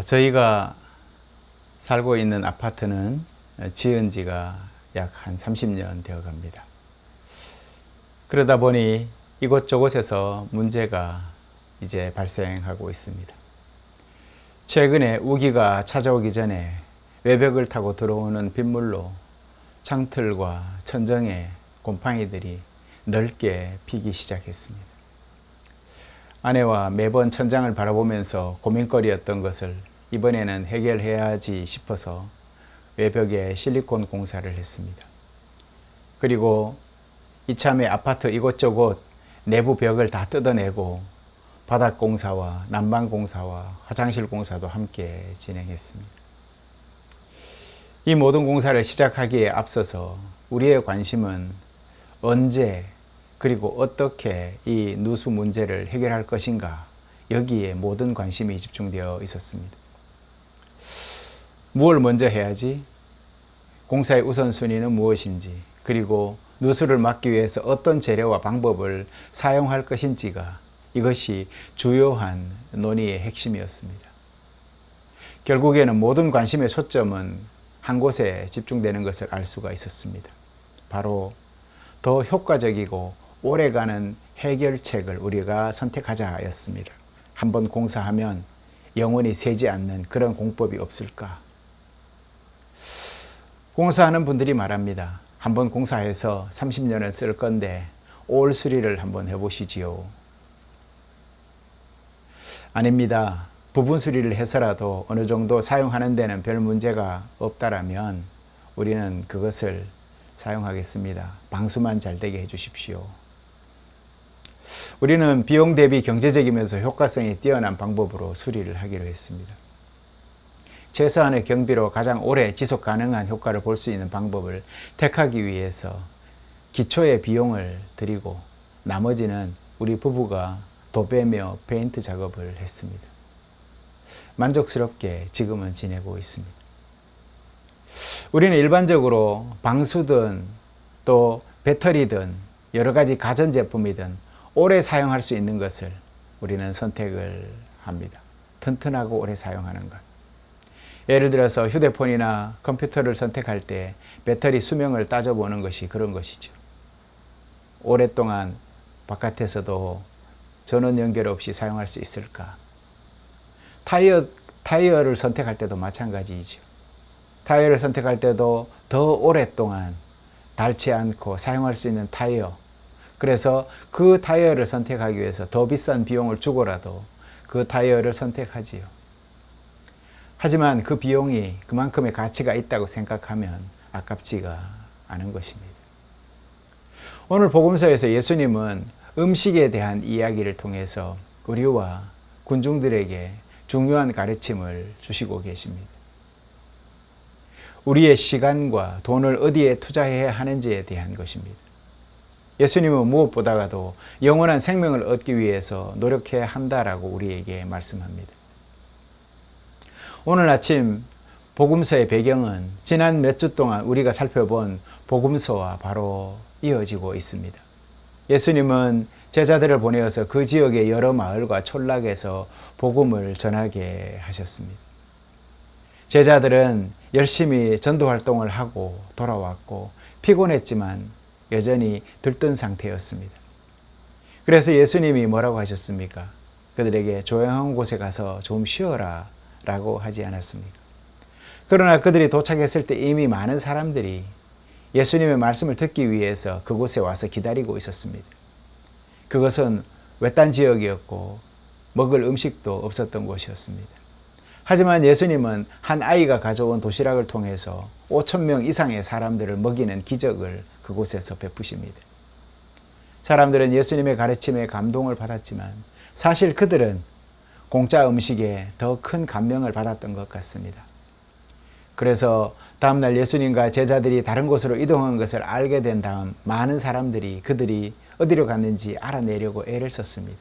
저희가 살고 있는 아파트는 지은 지가 약 한 30년 되어 갑니다. 그러다 보니 이곳저곳에서 문제가 이제 발생하고 있습니다. 최근에 우기가 찾아오기 전에 외벽을 타고 들어오는 빗물로 창틀과 천정에 곰팡이들이 넓게 피기 시작했습니다. 아내와 매번 천장을 바라보면서 고민거리였던 것을 이번에는 해결해야지 싶어서 외벽에 실리콘 공사를 했습니다. 그리고 이참에 아파트 이곳저곳 내부 벽을 다 뜯어내고 바닥 공사와 난방 공사와 화장실 공사도 함께 진행했습니다. 이 모든 공사를 시작하기에 앞서서 우리의 관심은 언제 그리고 어떻게 이 누수 문제를 해결할 것인가, 여기에 모든 관심이 집중되어 있었습니다. 무엇을 먼저 해야지? 공사의 우선순위는 무엇인지, 그리고 누수를 막기 위해서 어떤 재료와 방법을 사용할 것인지가 이것이 주요한 논의의 핵심이었습니다. 결국에는 모든 관심의 초점은 한 곳에 집중되는 것을 알 수가 있었습니다. 바로 더 효과적이고 오래가는 해결책을 우리가 선택하자였습니다. 한번 공사하면 영원히 새지 않는 그런 공법이 없을까? 공사하는 분들이 말합니다. 한번 공사해서 30년을 쓸 건데 올 수리를 한번 해보시지요. 아닙니다. 부분 수리를 해서라도 어느 정도 사용하는 데는 별 문제가 없다라면 우리는 그것을 사용하겠습니다. 방수만 잘 되게 해주십시오. 우리는 비용 대비 경제적이면서 효과성이 뛰어난 방법으로 수리를 하기로 했습니다. 최소한의 경비로 가장 오래 지속 가능한 효과를 볼 수 있는 방법을 택하기 위해서 기초의 비용을 들이고 나머지는 우리 부부가 도배며 페인트 작업을 했습니다. 만족스럽게 지금은 지내고 있습니다. 우리는 일반적으로 방수든 또 배터리든 여러 가지 가전제품이든 오래 사용할 수 있는 것을 우리는 선택을 합니다. 튼튼하고 오래 사용하는 것. 예를 들어서 휴대폰이나 컴퓨터를 선택할 때 배터리 수명을 따져보는 것이 그런 것이죠. 오랫동안 바깥에서도 전원 연결 없이 사용할 수 있을까? 타이어를 선택할 때도 마찬가지이죠. 타이어를 선택할 때도 더 오랫동안 닳지 않고 사용할 수 있는 타이어. 그래서 그 타이어를 선택하기 위해서 더 비싼 비용을 주고라도 그 타이어를 선택하지요. 하지만 그 비용이 그만큼의 가치가 있다고 생각하면 아깝지가 않은 것입니다. 오늘 복음서에서 예수님은 음식에 대한 이야기를 통해서 우리와 군중들에게 중요한 가르침을 주시고 계십니다. 우리의 시간과 돈을 어디에 투자해야 하는지에 대한 것입니다. 예수님은 무엇보다도 영원한 생명을 얻기 위해서 노력해야 한다라고 우리에게 말씀합니다. 오늘 아침 복음서의 배경은 지난 몇 주 동안 우리가 살펴본 복음서와 바로 이어지고 있습니다. 예수님은 제자들을 보내어서 그 지역의 여러 마을과 촌락에서 복음을 전하게 하셨습니다. 제자들은 열심히 전도 활동을 하고 돌아왔고 피곤했지만 여전히 들뜬 상태였습니다. 그래서 예수님이 뭐라고 하셨습니까? 그들에게 조용한 곳에 가서 좀 쉬어라 라고 하지 않았습니까? 그러나 그들이 도착했을 때 이미 많은 사람들이 예수님의 말씀을 듣기 위해서 그곳에 와서 기다리고 있었습니다. 그것은 외딴 지역이었고 먹을 음식도 없었던 곳이었습니다. 하지만 예수님은 한 아이가 가져온 도시락을 통해서 5,000명 이상의 사람들을 먹이는 기적을 그곳에서 베푸십니다. 사람들은 예수님의 가르침에 감동을 받았지만 사실 그들은 공짜 음식에 더 큰 감명을 받았던 것 같습니다. 그래서 다음날 예수님과 제자들이 다른 곳으로 이동한 것을 알게 된 다음 많은 사람들이 그들이 어디로 갔는지 알아내려고 애를 썼습니다.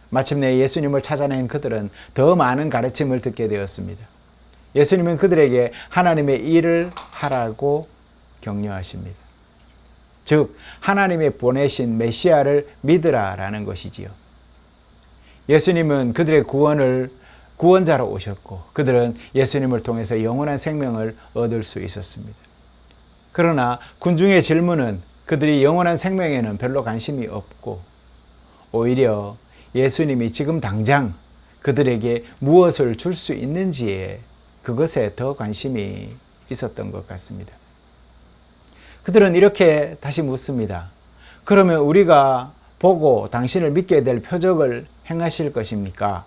마침내 예수님을 찾아낸 그들은 더 많은 가르침을 듣게 되었습니다. 예수님은 그들에게 하나님의 일을 하라고 격려하십니다. 즉 하나님의 보내신 메시아를 믿으라라는 것이지요. 예수님은 그들의 구원을 구원자로 오셨고 그들은 예수님을 통해서 영원한 생명을 얻을 수 있었습니다. 그러나 군중의 질문은 그들이 영원한 생명에는 별로 관심이 없고 오히려 예수님이 지금 당장 그들에게 무엇을 줄 수 있는지에 그것에 더 관심이 있었던 것 같습니다. 그들은 이렇게 다시 묻습니다. 그러면 우리가 보고 당신을 믿게 될 표적을 행하실 것입니까?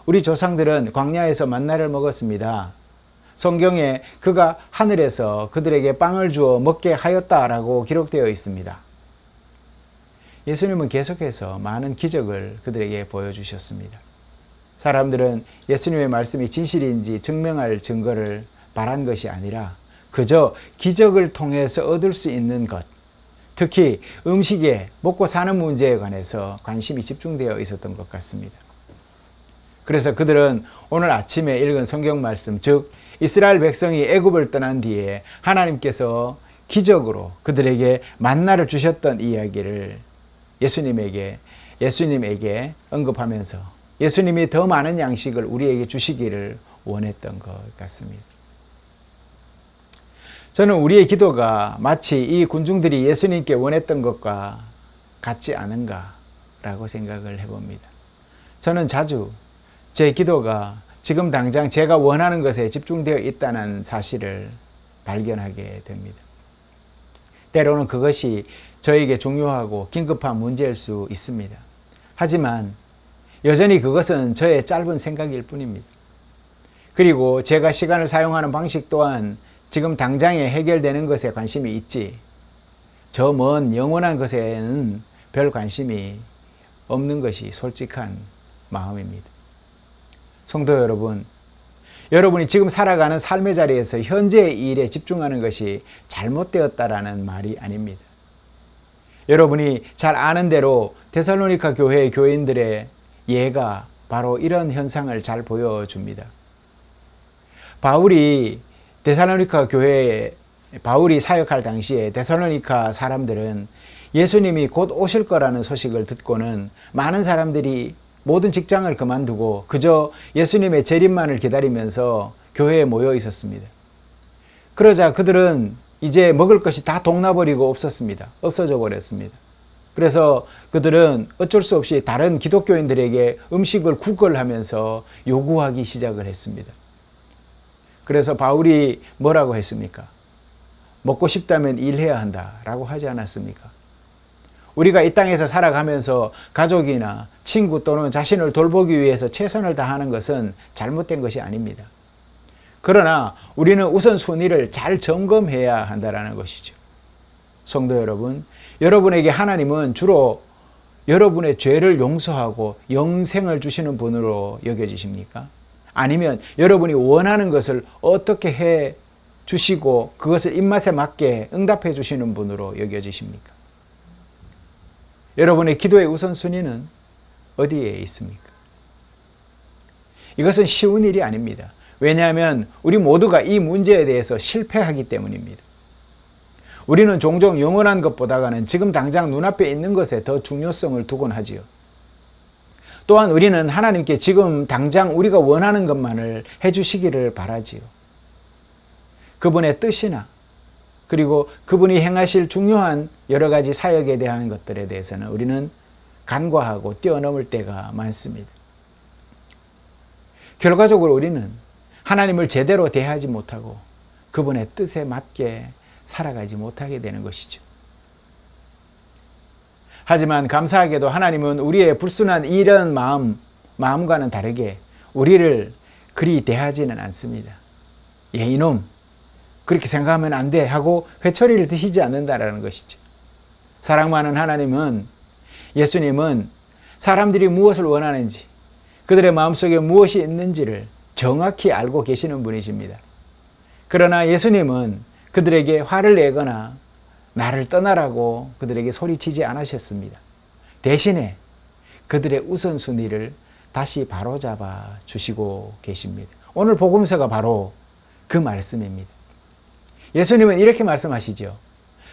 우리 조상들은 광야에서 만나를 먹었습니다. 성경에 그가 하늘에서 그들에게 빵을 주어 먹게 하였다라고 기록되어 있습니다. 예수님은 계속해서 많은 기적을 그들에게 보여주셨습니다. 사람들은 예수님의 말씀이 진실인지 증명할 증거를 바란 것이 아니라 그저 기적을 통해서 얻을 수 있는 것, 특히 음식에 먹고 사는 문제에 관해서 관심이 집중되어 있었던 것 같습니다. 그래서 그들은 오늘 아침에 읽은 성경 말씀, 즉 이스라엘 백성이 애굽을 떠난 뒤에 하나님께서 기적으로 그들에게 만나를 주셨던 이야기를 예수님에게 언급하면서 예수님이 더 많은 양식을 우리에게 주시기를 원했던 것 같습니다. 저는 우리의 기도가 마치 이 군중들이 예수님께 원했던 것과 같지 않은가라고 생각을 해봅니다. 저는 자주 제 기도가 지금 당장 제가 원하는 것에 집중되어 있다는 사실을 발견하게 됩니다. 때로는 그것이 저에게 중요하고 긴급한 문제일 수 있습니다. 하지만 여전히 그것은 저의 짧은 생각일 뿐입니다. 그리고 제가 시간을 사용하는 방식 또한 지금 당장에 해결되는 것에 관심이 있지 저 먼 영원한 것에는 별 관심이 없는 것이 솔직한 마음입니다. 성도 여러분, 여러분이 지금 살아가는 삶의 자리에서 현재의 일에 집중하는 것이 잘못되었다라는 말이 아닙니다. 여러분이 잘 아는 대로 데살로니가 교회의 교인들의 예가 바로 이런 현상을 잘 보여줍니다. 바울이 사역할 당시에 데살로니가 사람들은 예수님이 곧 오실 거라는 소식을 듣고는 많은 사람들이 모든 직장을 그만두고 그저 예수님의 재림만을 기다리면서 교회에 모여 있었습니다. 그러자 그들은 이제 먹을 것이 다 동나버리고 없어져 버렸습니다. 그래서 그들은 어쩔 수 없이 다른 기독교인들에게 음식을 구걸하면서 요구하기 시작을 했습니다. 그래서 바울이 뭐라고 했습니까? 먹고 싶다면 일해야 한다라고 하지 않았습니까? 우리가 이 땅에서 살아가면서 가족이나 친구 또는 자신을 돌보기 위해서 최선을 다하는 것은 잘못된 것이 아닙니다. 그러나 우리는 우선순위를 잘 점검해야 한다는 것이죠. 성도 여러분, 여러분에게 하나님은 주로 여러분의 죄를 용서하고 영생을 주시는 분으로 여겨지십니까? 아니면 여러분이 원하는 것을 어떻게 해 주시고 그것을 입맛에 맞게 응답해 주시는 분으로 여겨지십니까? 여러분의 기도의 우선순위는 어디에 있습니까? 이것은 쉬운 일이 아닙니다. 왜냐하면 우리 모두가 이 문제에 대해서 실패하기 때문입니다. 우리는 종종 영원한 것보다는 지금 당장 눈앞에 있는 것에 더 중요성을 두곤 하지요. 또한 우리는 하나님께 지금 당장 우리가 원하는 것만을 해주시기를 바라지요. 그분의 뜻이나 그리고 그분이 행하실 중요한 여러 가지 사역에 대한 것들에 대해서는 우리는 간과하고 뛰어넘을 때가 많습니다. 결과적으로 우리는 하나님을 제대로 대하지 못하고 그분의 뜻에 맞게 살아가지 못하게 되는 것이죠. 하지만 감사하게도 하나님은 우리의 불순한 이런 마음과는 다르게 우리를 그리 대하지는 않습니다. 이놈 그렇게 생각하면 안 돼 하고 회초리를 드시지 않는다라는 것이죠. 사랑 많은 하나님은, 예수님은 사람들이 무엇을 원하는지, 그들의 마음속에 무엇이 있는지를 정확히 알고 계시는 분이십니다. 그러나 예수님은 그들에게 화를 내거나 나를 떠나라고 그들에게 소리치지 않으셨습니다. 대신에 그들의 우선순위를 다시 바로잡아 주시고 계십니다. 오늘 복음서가 바로 그 말씀입니다. 예수님은 이렇게 말씀하시죠.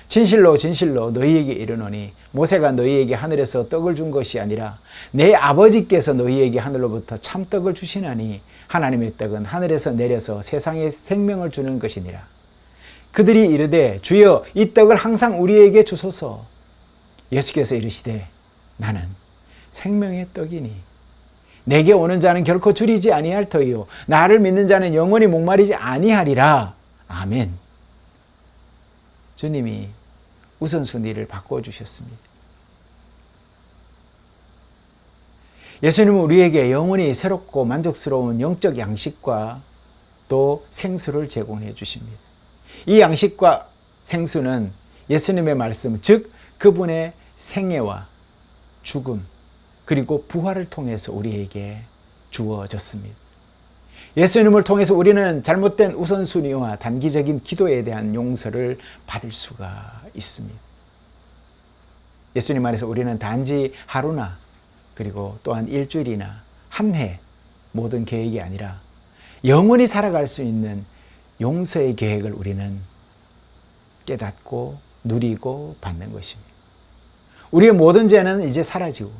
진실로 진실로 너희에게 이르노니 모세가 너희에게 하늘에서 떡을 준 것이 아니라 내 아버지께서 너희에게 하늘로부터 참떡을 주시나니 하나님의 떡은 하늘에서 내려서 세상에 생명을 주는 것이니라. 그들이 이르되 주여 이 떡을 항상 우리에게 주소서. 예수께서 이르시되 나는 생명의 떡이니 내게 오는 자는 결코 줄이지 아니할 터이요 나를 믿는 자는 영원히 목마르지 아니하리라. 아멘. 주님이 우선순위를 바꿔주셨습니다. 예수님은 우리에게 영원히 새롭고 만족스러운 영적 양식과 또 생수를 제공해 주십니다. 이 양식과 생수는 예수님의 말씀, 즉 그분의 생애와 죽음 그리고 부활을 통해서 우리에게 주어졌습니다. 예수님을 통해서 우리는 잘못된 우선순위와 단기적인 기도에 대한 용서를 받을 수가 있습니다. 예수님 안에서 우리는 단지 하루나 그리고 또한 일주일이나 한 해 모든 계획이 아니라 영원히 살아갈 수 있는 용서의 계획을 우리는 깨닫고 누리고 받는 것입니다. 우리의 모든 죄는 이제 사라지고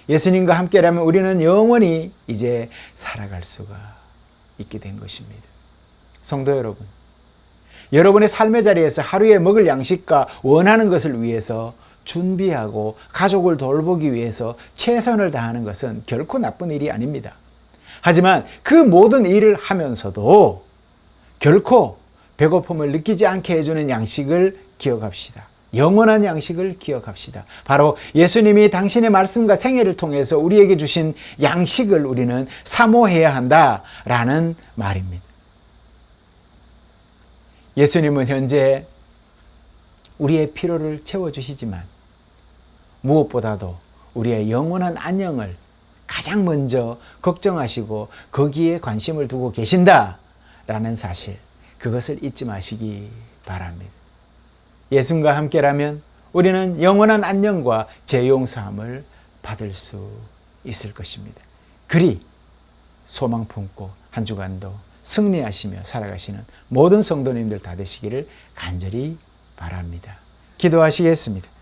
예수님과 함께라면 우리는 영원히 이제 살아갈 수가 있게 된 것입니다. 성도 여러분, 여러분의 삶의 자리에서 하루에 먹을 양식과 원하는 것을 위해서 준비하고 가족을 돌보기 위해서 최선을 다하는 것은 결코 나쁜 일이 아닙니다. 하지만 그 모든 일을 하면서도 결코 배고픔을 느끼지 않게 해주는 양식을 기억합시다. 영원한 양식을 기억합시다. 바로 예수님이 당신의 말씀과 생애를 통해서 우리에게 주신 양식을 우리는 사모해야 한다라는 말입니다. 예수님은 현재 우리의 필요를 채워주시지만 무엇보다도 우리의 영원한 안녕을 가장 먼저 걱정하시고 거기에 관심을 두고 계신다라는 사실, 그것을 잊지 마시기 바랍니다. 예수님과 함께라면 우리는 영원한 안녕과 죄 용서함을 받을 수 있을 것입니다. 그리 소망 품고 한 주간도 승리하시며 살아가시는 모든 성도님들 다 되시기를 간절히 바랍니다. 기도하시겠습니다.